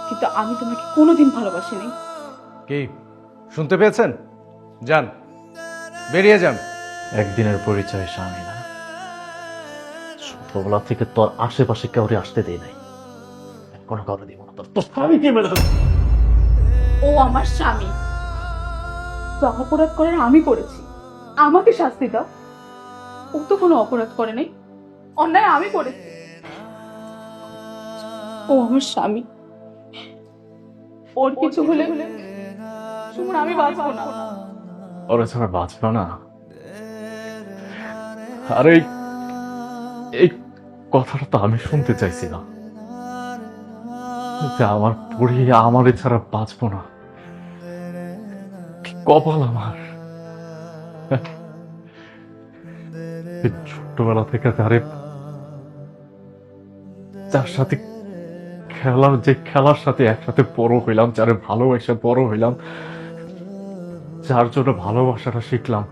কিন্তু আমি তোমাকে কোনোদিন ভালোবাসিনি। কি শুনতে পেয়েছেন? যান, বেরিয়ে যান। একদিনের পরিচয় স্বামী না? ছোটবেলা থেকে তোর আশেপাশে কাউরে আসতে দেয় নাই। কোনো কারণে দিব না। তোর স্বামীকে মেরে দেবো। ও আমার স্বামী, তো অপরাধ করার আমি করেছি, আমাকে শাস্তি দাও। ও তো কোনো অপরাধ করে নাই, অন্যায় আমি করেছি। ও আমার স্বামী, ওর কিছু হলে সুমন আমি বাঁচবো না। ওরা ছাড়া বাঁচবে না। আরে এই কথাটা তো আমি শুনতে চাইছি না, যে আমার পরি আমার ছাড়া বাঁচবো না। কি কপাল আমার! এই ছোট্টবেলা থেকে যার সাথে খেলার সাথে একসাথে বড় হইলাম, যারে ভালোবাসা বড় হইলাম, যার জন্য ভালোবাসাটা শিখলাম,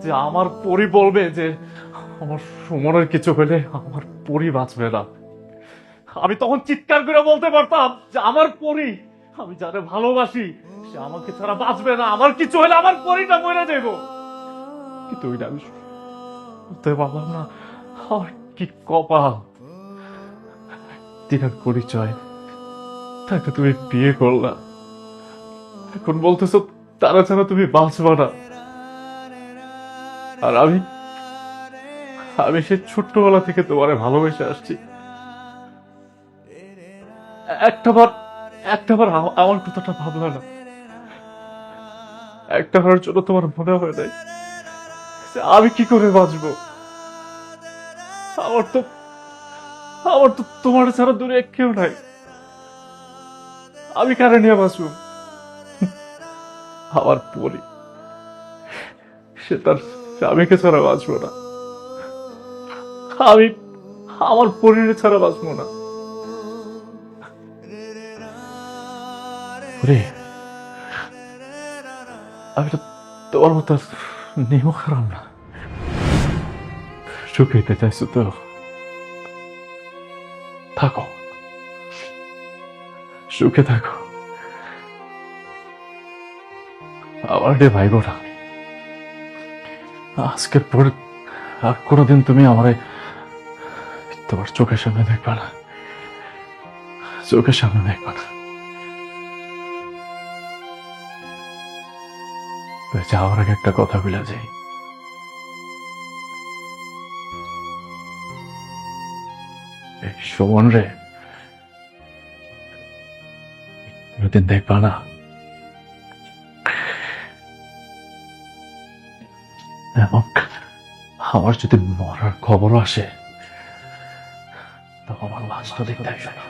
যে আমার পরি বলবে যে আমার সুমনের কিছু হলে আমার পরি বাঁচবে না, আমি তখন চিৎকার করে বলতে পারতাম যে আমার পরি, আমি যারে ভালোবাসি সে আমাকে ছাড়া বাঁচবে না, আমার কিছু হলে আমার পরিটা মরে যাইব। কিন্তু ওইটা আমি বলতে পারলাম না। আমার কি কপাল! দিনের পরিচয়, তাকে তুমি বিয়ে করলা, এখন বলতেছো তারা ছাড়া তুমি বাঁচবা না। আর আমি সে ছোট্টবেলা থেকে তোমারে ভালোবেসে আসছি। একটাবার আমার কথাটা ভাবলা না? একটাবারের জন্য তোমার মনে হয় নাই যে আমি কি করে বাঁচবো? আমার তো তোমার ছাড়া দূরে কেউ নাই, আমি কারে নিয়ে বাঁচবো? আমার পরি, সে তার স্বামীকে ছাড়া বাঁচবো না, আমি আমার পরিবার ছাড়া বাঁচবো না। আমি তো তোমার মতো নিমো খারাপ না। শুকাইতে চাইছো তো থাকো, সুখে থাকো। আমার রে ভাই বোনা, আজকের পর আর কোনোদিন তুমি আমারে তোমার চোখের সামনে দেখবা না, চোখের সামনে দেখবা না। যাওয়ার আগে একটা কথা বলে যাই, এই সুমন রে কোনোদিন দেখবা না, এবং আমার যদি মরার খবরও আসে তো আমার লাশটা দেখতে আসবে না।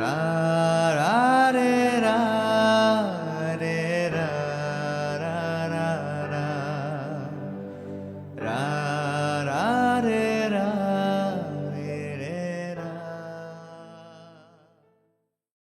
Ra